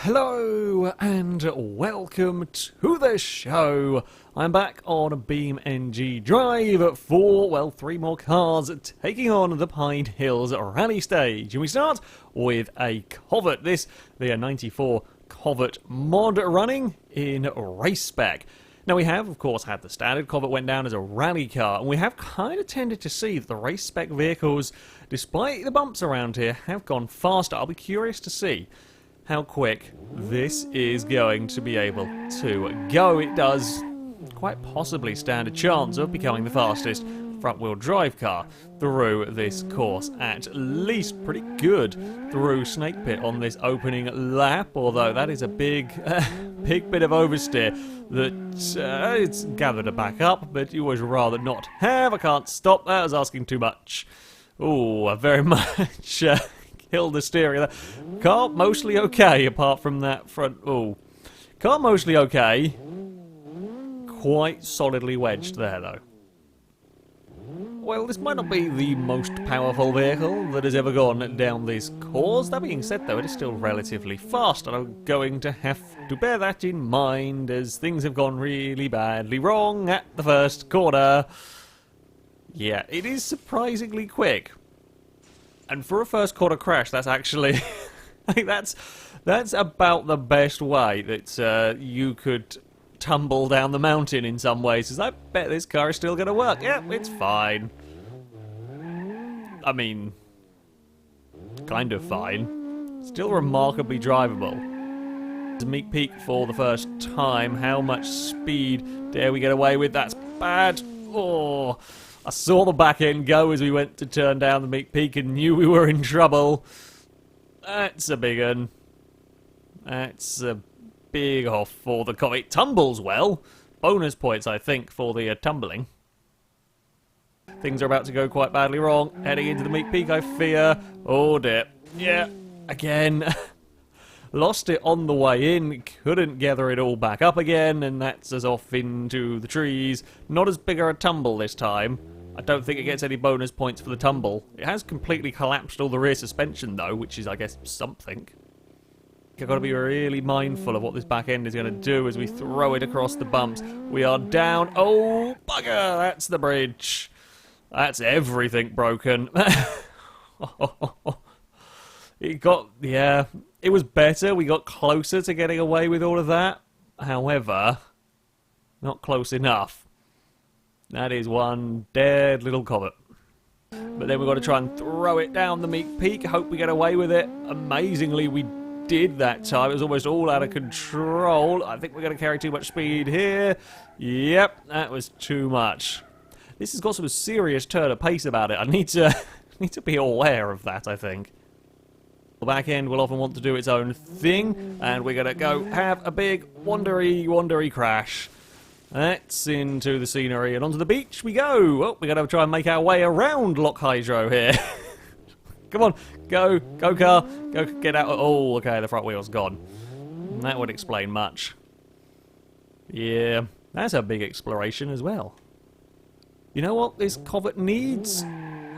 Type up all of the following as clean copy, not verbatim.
Hello and welcome to the show. I'm back on BeamNG Drive for, well, 3 more cars taking on the Pine Hills Rally Stage. And we start with a Covet, the 94 Covet mod running in race spec. Now we have, of course, had the standard Covet went down as a rally car, and we have kind of tended to see that the race spec vehicles, despite the bumps around here, have gone faster. I'll be curious to see how quick this is going to be able to go. It does quite possibly stand a chance of becoming the fastest front-wheel drive car through this course, at least pretty good through Snake Pit on this opening lap, although that is a big bit of oversteer that it's gathered it back up, but you always rather not have. I can't stop that, I was asking too much. Oh, very much killed the steering. Car mostly okay, apart from that front. Oh, car mostly okay. Quite solidly wedged there, though. Well, this might not be the most powerful vehicle that has ever gone down this course. That being said, though, it is still relatively fast, and I'm going to have to bear that in mind as things have gone really badly wrong at the first corner. Yeah, it is surprisingly quick. And for a first quarter crash, that's actually, I think that's about the best way that you could tumble down the mountain in some ways. Because I bet this car is still going to work. Yeah, it's fine. I mean, kind of fine. Still remarkably drivable. Meek Peak for the first time. How much speed dare we get away with? That's bad. Oh. I saw the back end go as we went to turn down the Meek Peak and knew we were in trouble. That's a big one. That's a big off for the car. It tumbles well. Bonus points, I think, for the tumbling. Things are about to go quite badly wrong. Heading into the Meek Peak, I fear. Oh dear. Yeah, again. Lost it on the way in, couldn't gather it all back up again, and that's us off into the trees. Not as big a tumble this time. I don't think it gets any bonus points for the tumble. It has completely collapsed all the rear suspension, though, which is, I guess, something. I've got to be really mindful of what this back end is going to do as we throw it across the bumps. We are down. Oh, bugger! That's the bridge. That's everything broken. It got, yeah, it was better. We got closer to getting away with all of that. However, not close enough. That is one dead little Covet. But then we've got to try and throw it down the Meek Peak. Hope we get away with it. Amazingly, we did that time. It was almost all out of control. I think we're going to carry too much speed here. Yep, that was too much. This has got some serious turn of pace about it. I need to be aware of that, I think. The back end will often want to do its own thing, and we're going to go have a big wandery crash. That's into the scenery, and onto the beach we go. Oh, we're going to try and make our way around Loch Hydro here. Come on, go car, go get out. Oh, okay, the front wheel's gone. That would explain much. Yeah, that's a big exploration as well. You know what this Covet needs?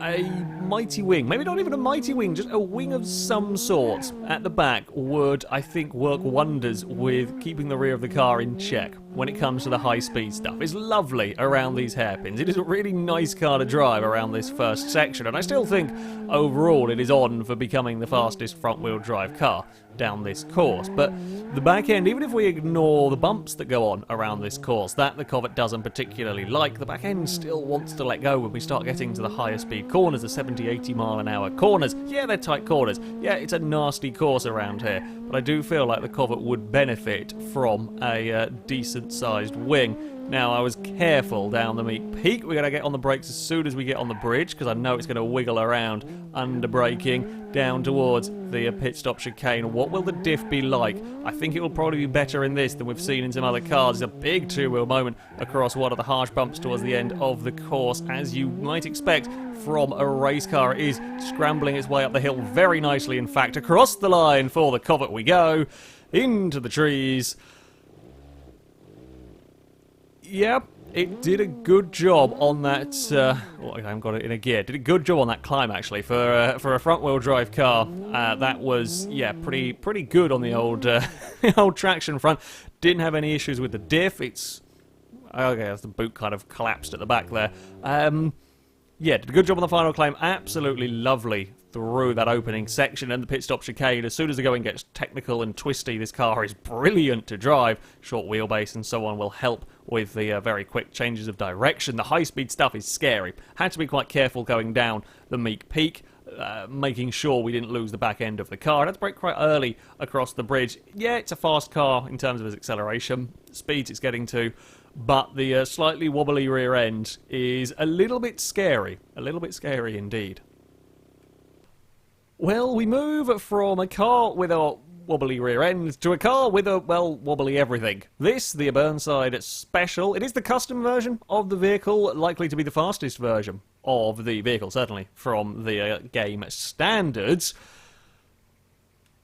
A mighty wing. Maybe not even a mighty wing, just a wing of some sort at the back would, I think, work wonders with keeping the rear of the car in check when it comes to the high-speed stuff. It's lovely around these hairpins. It is a really nice car to drive around this first section, and I still think, overall, it is on for becoming the fastest front-wheel drive car down this course. But the back end, even if we ignore the bumps that go on around this course, that the Covet doesn't particularly like, the back end still wants to let go when we start getting to the higher speed corners, the 70-80 mile an hour corners. Yeah, they're tight corners. Yeah, it's a nasty course around here, but I do feel like the Covet would benefit from a decent-sized wing. Now, I was careful down the Meek Peak. We're going to get on the brakes as soon as we get on the bridge, because I know it's going to wiggle around under braking down towards the pit stop chicane. What will the diff be like? I think it will probably be better in this than we've seen in some other cars. It's a big two-wheel moment across one of the harsh bumps towards the end of the course, as you might expect from a race car. It is scrambling its way up the hill very nicely, in fact. Across the line for the Covet we go, into the trees. Yep, It did a good job on that. Oh, I haven't got it in a gear. Did a good job on that climb actually for a front-wheel drive car. That was pretty good on the old the old traction front. Didn't have any issues with the diff. It's okay. The boot kind of collapsed at the back there. Yeah, did a good job on the final climb. Absolutely lovely through that opening section and the pit stop chicane. As soon as the going gets technical and twisty, this car is brilliant to drive. Short wheelbase and so on will help with the very quick changes of direction. The high-speed stuff is scary. Had to be quite careful going down the Meek Peak, making sure we didn't lose the back end of the car. I had to brake quite early across the bridge. Yeah, it's a fast car in terms of its acceleration, speeds it's getting to, but the slightly wobbly rear end is a little bit scary. A little bit scary indeed. Well, we move from a car with a wobbly rear end to a car with a, well, wobbly everything. This, the Burnside Special, it is the custom version of the vehicle, likely to be the fastest version of the vehicle, certainly from the game standards.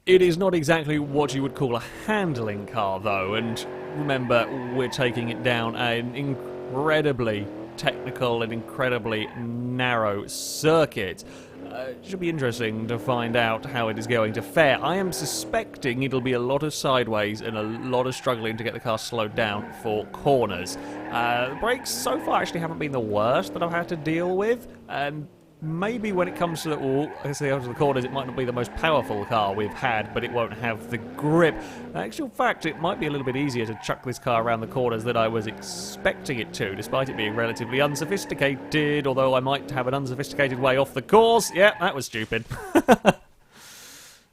It is not exactly what you would call a handling car, though, and remember, we're taking it down an incredibly technical and incredibly narrow circuit. It should be interesting to find out how it is going to fare. I am suspecting it'll be a lot of sideways and a lot of struggling to get the car slowed down for corners. The brakes so far actually haven't been the worst that I've had to deal with, and maybe when it comes to the corners, it might not be the most powerful car we've had, but it won't have the grip. In actual fact, it might be a little bit easier to chuck this car around the corners than I was expecting it to, despite it being relatively unsophisticated, although I might have an unsophisticated way off the course. Yeah, that was stupid.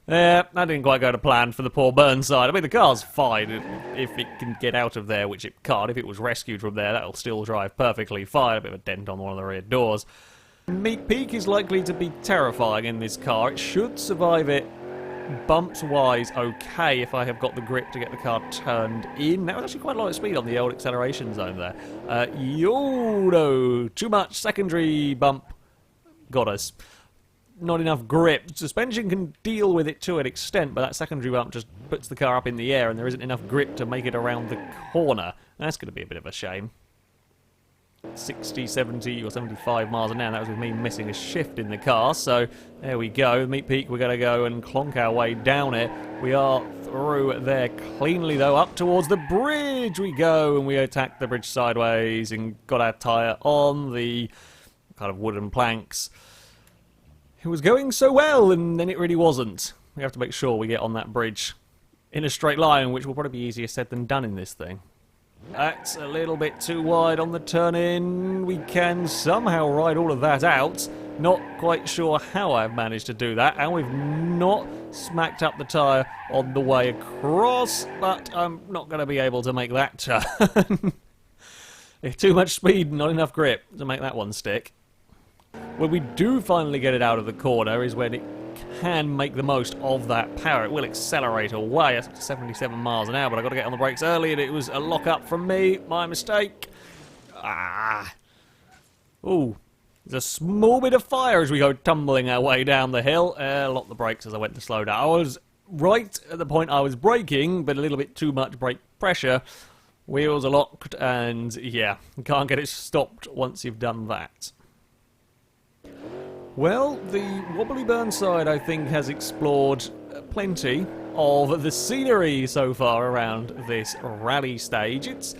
Yeah, that didn't quite go to plan for the poor Burnside. I mean, the car's fine if it can get out of there, which it can't. If it was rescued from there, that'll still drive perfectly fine. A bit of a dent on one of the rear doors. Meek Peak is likely to be terrifying in this car. It should survive it bumps-wise okay if I have got the grip to get the car turned in. That was actually quite a lot of speed on the old acceleration zone there. No, too much secondary bump. Got us. Not enough grip. Suspension can deal with it to an extent, but that secondary bump just puts the car up in the air and there isn't enough grip to make it around the corner. That's going to be a bit of a shame. 60, 70 or 75 miles an hour. That was with me missing a shift in the car. So there we go. Meek Peak, we're going to go and clonk our way down it. We are through there cleanly, though. Up towards the bridge we go, and we attack the bridge sideways and got our tyre on the kind of wooden planks. It was going so well, and then it really wasn't. We have to make sure we get on that bridge in a straight line, which will probably be easier said than done in this thing. That's a little bit too wide on the turn-in. We can somehow ride all of that out. Not quite sure how I've managed to do that, and we've not smacked up the tyre on the way across, but I'm not going to be able to make that turn. Too much speed, not enough grip to make that one stick. When we do finally get it out of the corner is when it can make the most of that power. It will accelerate away at 77 miles an hour, but I've got to get on the brakes early, and it was a lock-up from me. My mistake. Ooh. There's a small bit of fire as we go tumbling our way down the hill. Locked the brakes as I went to slow down. I was right at the point I was braking, but a little bit too much brake pressure. Wheels are locked, and yeah, you can't get it stopped once you've done that. Well, the wobbly Burnside, I think, has explored plenty of the scenery so far around this rally stage. It's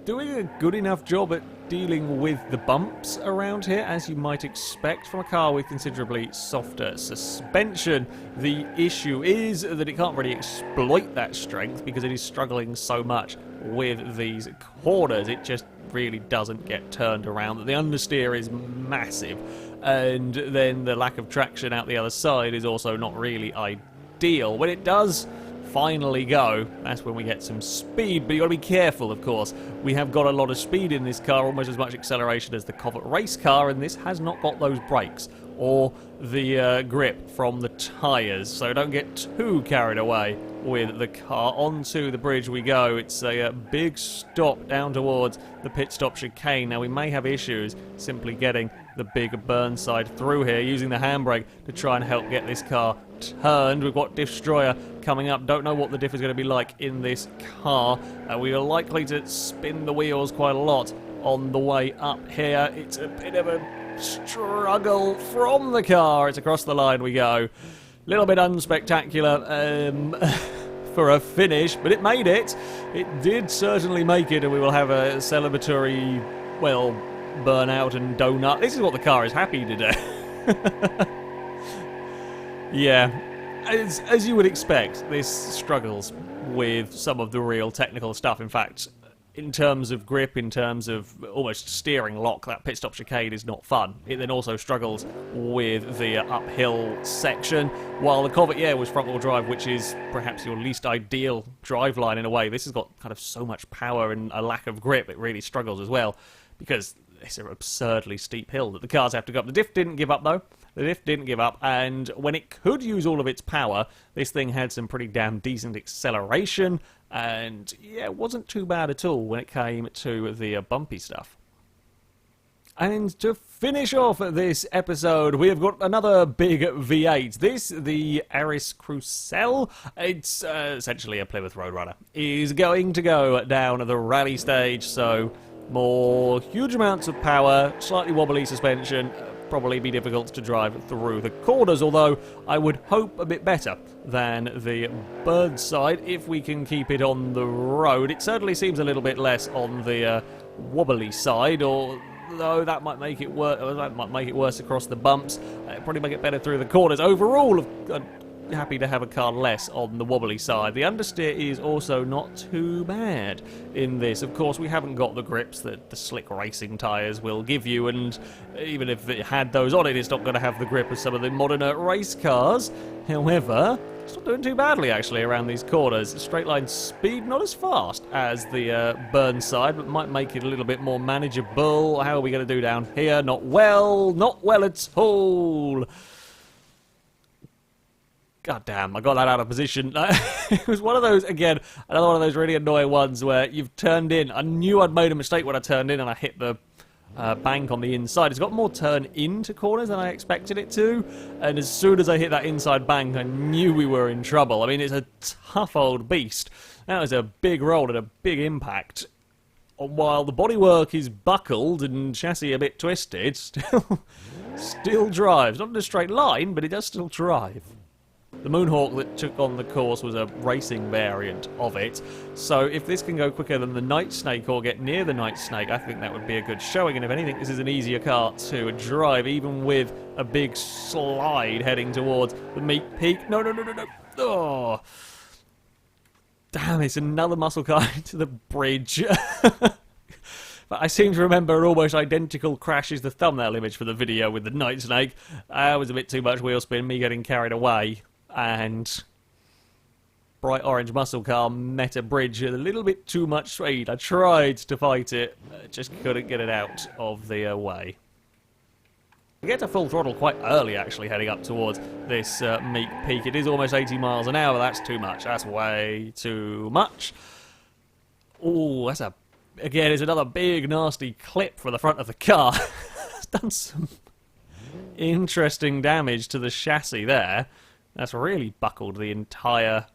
doing a good enough job at dealing with the bumps around here, as you might expect from a car with considerably softer suspension. The issue is that it can't really exploit that strength because it is struggling so much with these corners. It just really doesn't get turned around. The understeer is massive, and then the lack of traction out the other side is also not really ideal. When it does finally go, that's when we get some speed, but you've got to be careful, of course. We have got a lot of speed in this car, almost as much acceleration as the Covert race car, and this has not got those brakes or the grip from the tyres, so don't get too carried away with the car. Onto the bridge we go. It's a big stop down towards the pit stop chicane. Now we may have issues simply getting the big Burnside through here, using the handbrake to try and help get this car turned. We've got Destroyer coming up. Don't know what the diff is going to be like in this car. We are likely to spin the wheels quite a lot on the way up here. It's a bit of a struggle from the car. It's across the line we go. A little bit unspectacular for a finish, but it made it. It did certainly make it, and we will have a celebratory, well, burnout and donut. This is what the car is happy to do. Yeah, as you would expect, this struggles with some of the real technical stuff. In fact, in terms of grip, in terms of almost steering lock, that pit stop chicane is not fun. It then also struggles with the uphill section, while the Corvette, yeah, was front-wheel drive, which is perhaps your least ideal driveline in a way. This has got kind of so much power and a lack of grip, it really struggles as well, because it's an absurdly steep hill that the cars have to go up. The diff didn't give up, though. The diff didn't give up, and when it could use all of its power, this thing had some pretty damn decent acceleration, and yeah, it wasn't too bad at all when it came to the bumpy stuff. And to finish off this episode, we have got another big V8. This, the Aris Crucell, it's essentially a Plymouth Roadrunner, is going to go down the rally stage, so more huge amounts of power, slightly wobbly suspension, probably be difficult to drive through the corners, although I would hope a bit better than the Birdside if we can keep it on the road. It certainly seems a little bit less on the wobbly side, although that might make it worse across the bumps. Probably make it better through the corners. Overall, happy to have a car less on the wobbly side. The understeer is also not too bad in this. Of course, we haven't got the grips that the slick racing tyres will give you, and even if it had those on it, it's not going to have the grip of some of the modern race cars. However, it's not doing too badly actually around these corners. Straight line speed not as fast as the Burnside, but might make it a little bit more manageable. How are we going to do down here? Not well at all. God damn, I got that out of position. It was one of those, again, another one of those really annoying ones where you've turned in. I knew I'd made a mistake when I turned in and I hit the bank on the inside. It's got more turn into corners than I expected it to, and as soon as I hit that inside bank, I knew we were in trouble. I mean, it's a tough old beast. That was a big roll and a big impact. While the bodywork is buckled and chassis a bit twisted, still drives. Not in a straight line, but it does still drive. The Moonhawk that took on the course was a racing variant of it, so if this can go quicker than the Night Snake or get near the Night Snake, I think that would be a good showing, and if anything, this is an easier car to drive, even with a big slide heading towards the Meat Peak. No. Oh. Damn, it's another muscle car into the bridge. But I seem to remember an almost identical crash as the thumbnail image for the video with the Night Snake. That was a bit too much wheel spin, me getting carried away. And bright orange muscle car met a bridge at a little bit too much speed. I tried to fight it, just couldn't get it out of the way. I get to full throttle quite early, actually, heading up towards this Meat Peak. It is almost 80 miles an hour, but that's too much. That's way too much. Oh, that's again, it's another big, nasty clip for the front of the car. It's done some interesting damage to the chassis there. That's really buckled the entire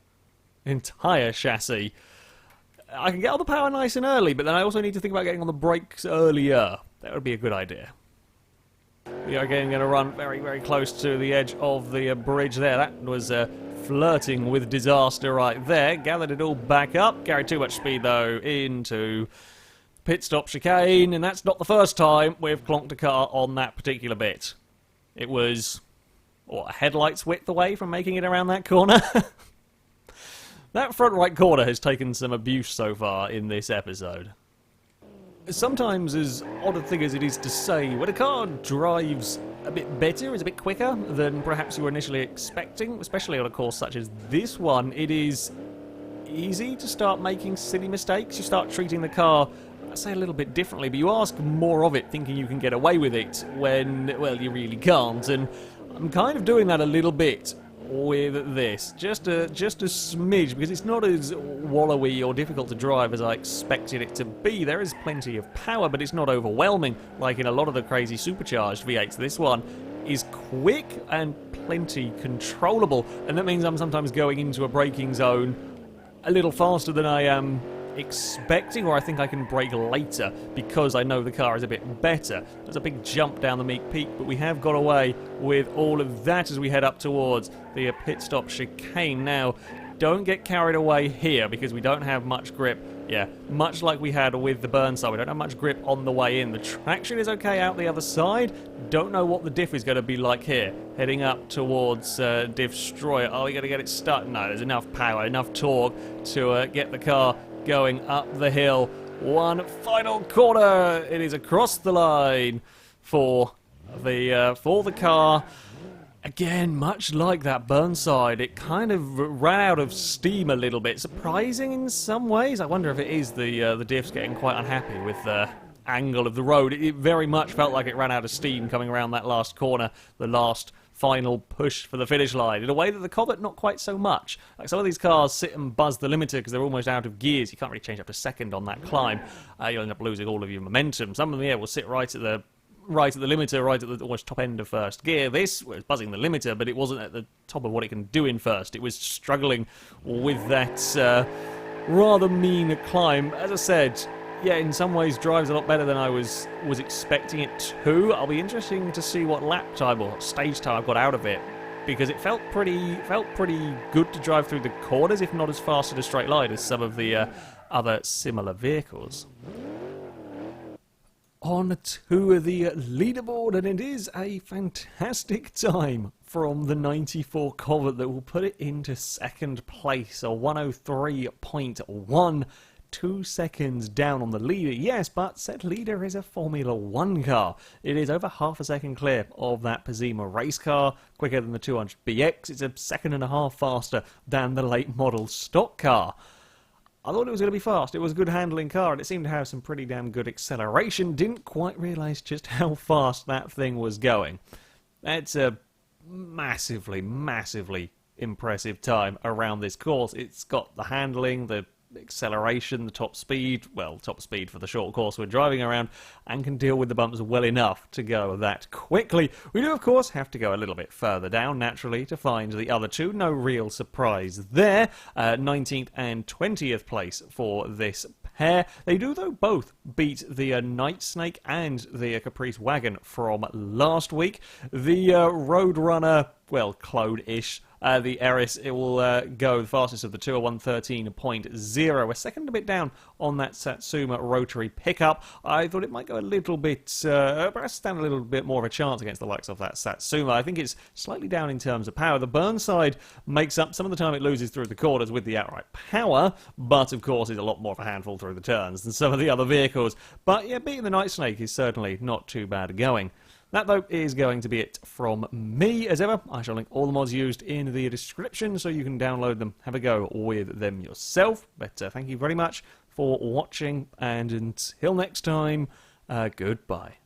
chassis. I can get all the power nice and early, but then I also need to think about getting on the brakes earlier. That would be a good idea. We are again going to run very, very close to the edge of the bridge there. That was flirting with disaster right there. Gathered it all back up. Carried too much speed, though, into pit stop chicane, and that's not the first time we've clonked a car on that particular bit. It was a headlight's width away from making it around that corner. That front right corner has taken some abuse so far in this episode. Sometimes, as odd a thing as it is to say, when a car drives a bit better, is a bit quicker than perhaps you were initially expecting, especially on a course such as this one, it is easy to start making silly mistakes. You start treating the car, I say, a little bit differently, but you ask more of it thinking you can get away with it when, well, you really can't, and I'm kind of doing that a little bit with this, just a smidge, because it's not as wallowy or difficult to drive as I expected it to be. There is plenty of power, but it's not overwhelming like in a lot of the crazy supercharged V8s. This one is quick and plenty controllable, and that means I'm sometimes going into a braking zone a little faster than I am expecting, or I think I can brake later because I know the car is a bit better. There's a big jump down the Meek Peak, but we have got away with all of that as we head up towards the pit stop chicane. Now, don't get carried away here because we don't have much grip. Yeah, much like we had with the Burnside, we don't have much grip on the way in. The traction is okay out the other side. Don't know what the diff is going to be like here. Heading up towards Destroyer. Are we going to get it stuck? No, there's enough power, enough torque to get the car going up the hill. One final corner. It is across the line for the car. Again, much like that Burnside, it kind of ran out of steam a little bit. Surprising in some ways. I wonder if it is the diffs getting quite unhappy with the angle of the road. It very much felt like it ran out of steam coming around that last corner, the last final push for the finish line. In a way that the Comet, not quite so much. Like some of these cars sit and buzz the limiter because they're almost out of gears. You can't really change up to second on that climb. You'll end up losing all of your momentum. Some of them, yeah, will sit right at the limiter, right at the almost top end of first gear. This was buzzing the limiter, but it wasn't at the top of what it can do in first. It was struggling with that rather mean climb. As I said, yeah, in some ways drives a lot better than I was expecting it to. I'll be interesting to see what lap time or stage time I've got out of it, because it felt pretty good to drive through the corners, if not as fast in a straight line as some of the other similar vehicles. On to the leaderboard, and it is a fantastic time from the 94 Comet that will put it into second place, a 103.1, 2 seconds down on the leader. Yes, but said leader is a Formula 1 car. It is over half a second clear of that Pazima race car, quicker than the 200BX. It's a second and a half faster than the late model stock car. I thought it was going to be fast. It was a good handling car, and it seemed to have some pretty damn good acceleration. Didn't quite realise just how fast that thing was going. That's a massively, massively impressive time around this course. It's got the handling, the acceleration, the top speed for the short course we're driving around, and can deal with the bumps well enough to go that quickly. We do, of course, have to go a little bit further down, naturally, to find the other two. No real surprise there. 19th and 20th place for this pair. They do, though, both beat the Night Snake and the Caprice Wagon from last week. The Roadrunner, well, clone-ish. The Eris, it will go the fastest of the two, a 113.0. A second a bit down on that Satsuma rotary pickup. I thought it might go a little bit, perhaps stand a little bit more of a chance against the likes of that Satsuma. I think it's slightly down in terms of power. The Burnside makes up some of the time it loses through the corners with the outright power, but of course is a lot more of a handful through the turns than some of the other vehicles. But yeah, beating the Night Snake is certainly not too bad going. That, though, is going to be it from me. As ever, I shall link all the mods used in the description so you can download them, have a go with them yourself. But thank you very much for watching, and until next time, goodbye.